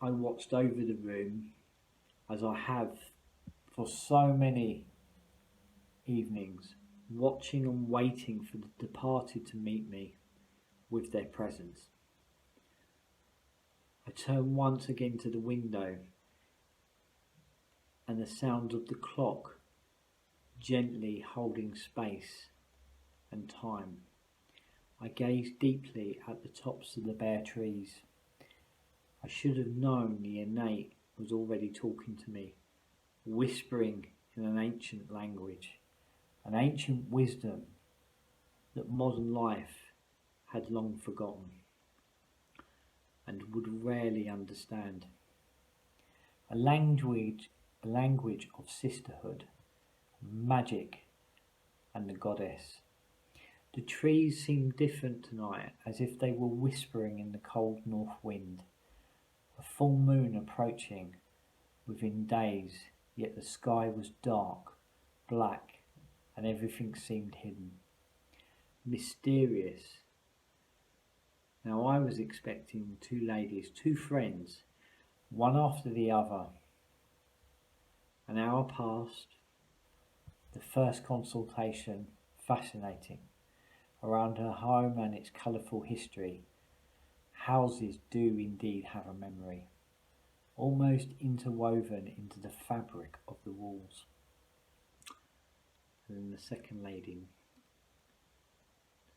I watched over the room, as I have for so many evenings, watching and waiting for the departed to meet me with their presence. I turned once again to the window, and the sound of the clock gently holding space and time. I gazed deeply at the tops of the bare trees. I should have known the innate was already talking to me, whispering in an ancient language, an ancient wisdom that modern life had long forgotten and would rarely understand. A language of sisterhood, magic, and the goddess. The trees seemed different tonight, as if they were whispering in the cold north wind. A full moon approaching within days, yet the sky was dark, black, and everything seemed hidden. Mysterious. Now I was expecting two ladies, two friends, one after the other. An hour passed. The first consultation, fascinating. Around her home and its colourful history. Houses do indeed have a memory, almost interwoven into the fabric of the walls. And then the second lady.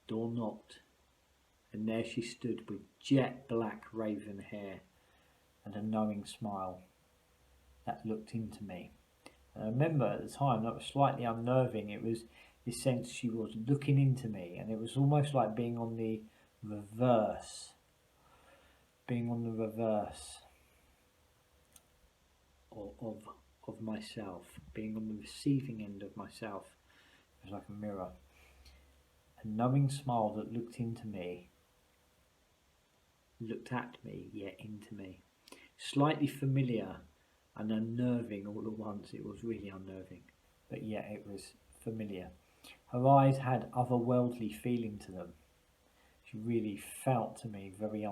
The door knocked, and there she stood with jet black raven hair and a knowing smile that looked into me. And I remember at the time that was slightly unnerving. It was this sense she was looking into me, and it was almost like being on the reverse of myself, being on the receiving end of myself. It was like a mirror. A knowing smile that looked at me, yet into me. Slightly familiar and unnerving all at once. It was really unnerving, but yet it was familiar. Her eyes had otherworldly feeling to them. She really felt to me very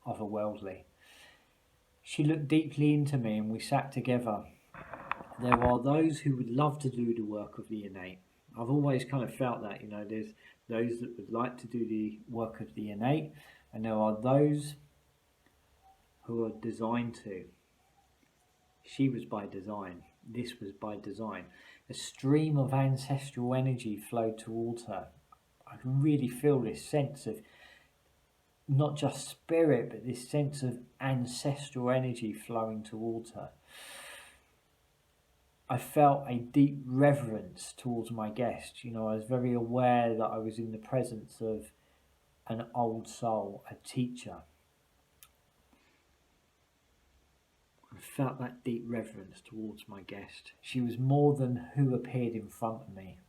otherworldly. She looked deeply into me, and we sat together. There are those who would love to do the work of the innate. I've always kind of felt that, there's those that would like to do the work of the innate, and there are those who are designed to. She was by design. This was by design. A stream of ancestral energy flowed towards her. I can really feel this sense of not just spirit, but this sense of ancestral energy flowing towards her. I felt a deep reverence towards my guest. I was very aware that I was in the presence of an old soul, a teacher. I felt that deep reverence towards my guest. She was more than who appeared in front of me.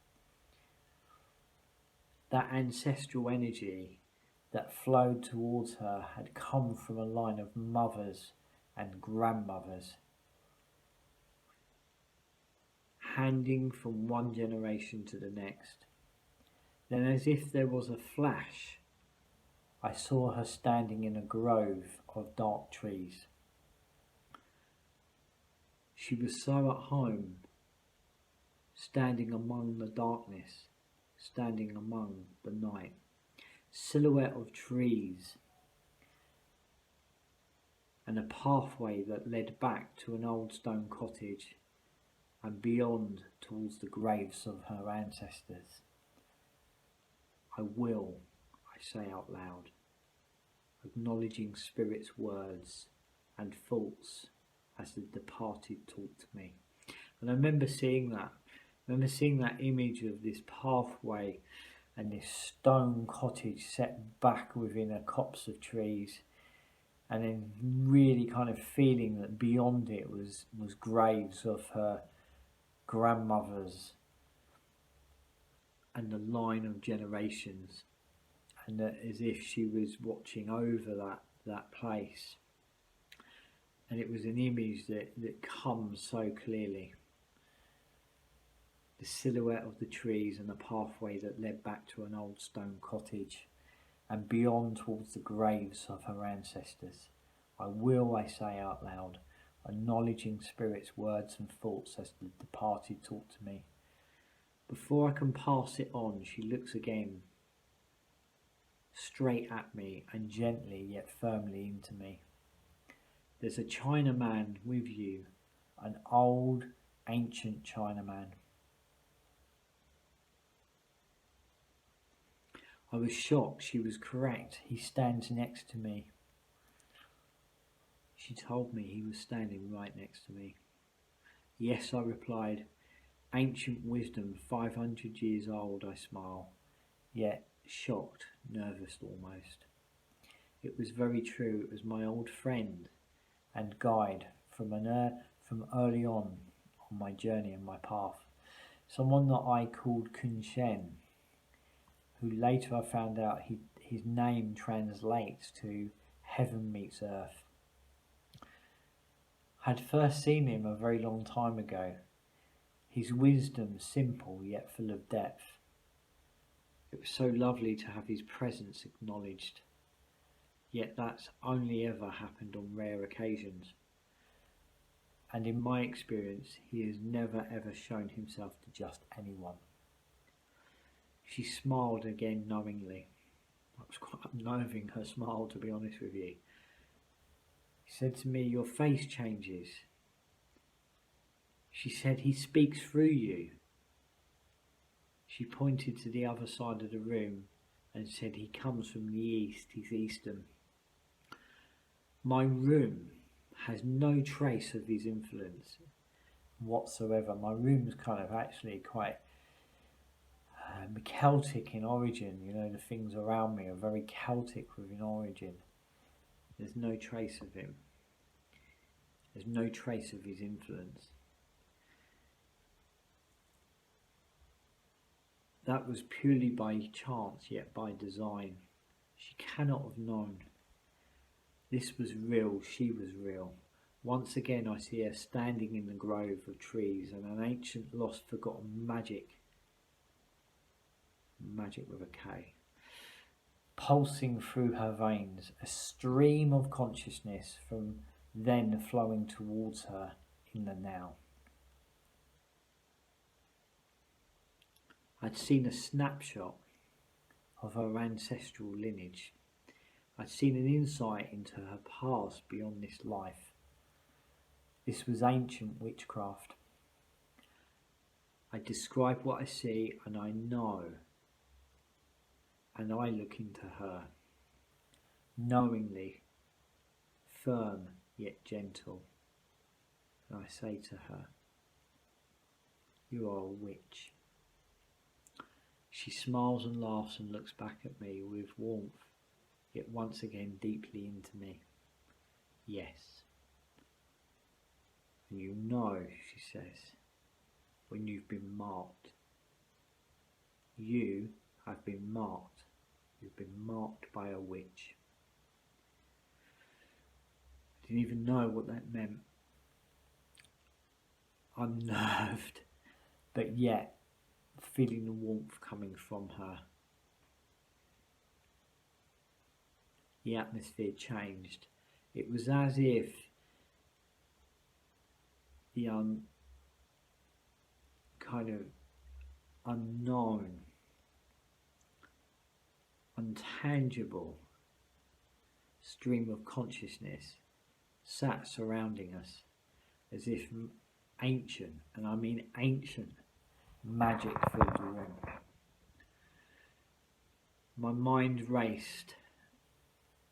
That ancestral energy that flowed towards her had come from a line of mothers and grandmothers, handing from one generation to the next. Then, as if there was a flash, I saw her standing in a grove of dark trees. She was so at home, standing among the darkness, standing among the night. Silhouette of trees and a pathway that led back to an old stone cottage and beyond towards the graves of her ancestors. I will, I say out loud, acknowledging Spirit's words and thoughts as the departed talked to me. And I remember seeing that. Image of this pathway and this stone cottage set back within a copse of trees, and then really kind of feeling that beyond it was graves of her grandmothers and the line of generations, and that as if she was watching over that place. And it was an image that comes so clearly. The silhouette of the trees and the pathway that led back to an old stone cottage and beyond towards the graves of her ancestors. I will, I say out loud, acknowledging Spirit's words and thoughts as the departed talk to me. Before I can pass it on, she looks again, straight at me and gently yet firmly into me. There's a Chinaman with you, an old, ancient Chinaman. I was shocked. She was correct. He stands next to me. She told me he was standing right next to me. Yes, I replied. Ancient wisdom, 500 years old, I smile, yet shocked, nervous almost. It was very true. It was my old friend and guide from early on my journey and my path. Someone that I called Kun Shen, who later I found out his name translates to heaven meets earth. I'd first seen him a very long time ago. His wisdom simple yet full of depth. It was so lovely to have his presence acknowledged. Yet that's only ever happened on rare occasions. And in my experience, he has never ever shown himself to just anyone. She smiled again knowingly. That was quite unnerving, her smile, to be honest with you. He said to me, your face changes. She said, he speaks through you. She pointed to the other side of the room and said, he comes from the east, he's eastern. My room has no trace of his influence whatsoever. My room's kind of actually quite Celtic in origin. You know, the things around me are very Celtic within origin. There's no trace of him. There's no trace of his influence. That was purely by chance, yet by design. She cannot have known. This was real, she was real. Once again I see her standing in the grove of trees and an ancient, lost, forgotten magic with a K, pulsing through her veins, a stream of consciousness from then flowing towards her in the now. I'd seen a snapshot of her ancestral lineage. I'd seen an insight into her past beyond this life. This was ancient witchcraft. I describe what I see and I know, and I look into her, knowingly, firm yet gentle, and I say to her, you are a witch. She smiles and laughs and looks back at me with warmth, yet once again deeply into me. Yes. And you know, she says, when you've been marked. You have been marked. You've been marked by a witch. I didn't even know what that meant. Unnerved, but yet feeling the warmth coming from her. The atmosphere changed. It was as if the kind of unknown, untangible stream of consciousness sat surrounding us, as if ancient, and I mean ancient, magic filled the room. My mind raced,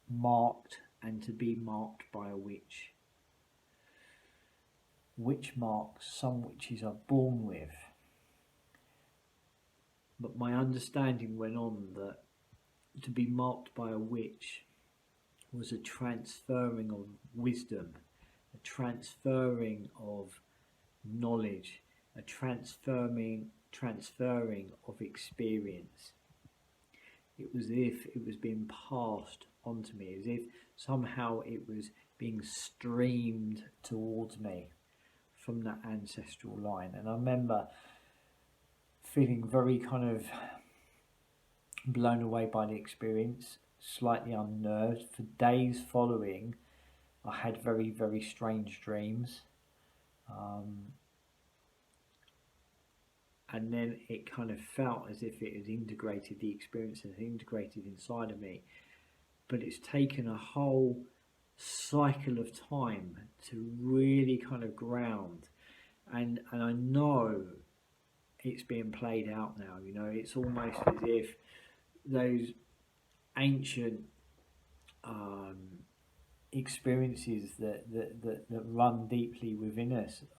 marked and to be marked by a witch. Witch marks some witches are born with. But my understanding went on that to be marked by a witch was a transferring of wisdom, a transferring of knowledge, a transferring of experience. It was as if it was being passed on to me, as if somehow it was being streamed towards me from that ancestral line. And I remember feeling very kind of blown away by the experience, slightly unnerved. For days following, I had very, very strange dreams. And then it kind of felt as if it had integrated, the experience had integrated inside of me. But it's taken a whole cycle of time to really kind of ground. And I know it's being played out now. You know, it's almost as if those ancient experiences that run deeply within us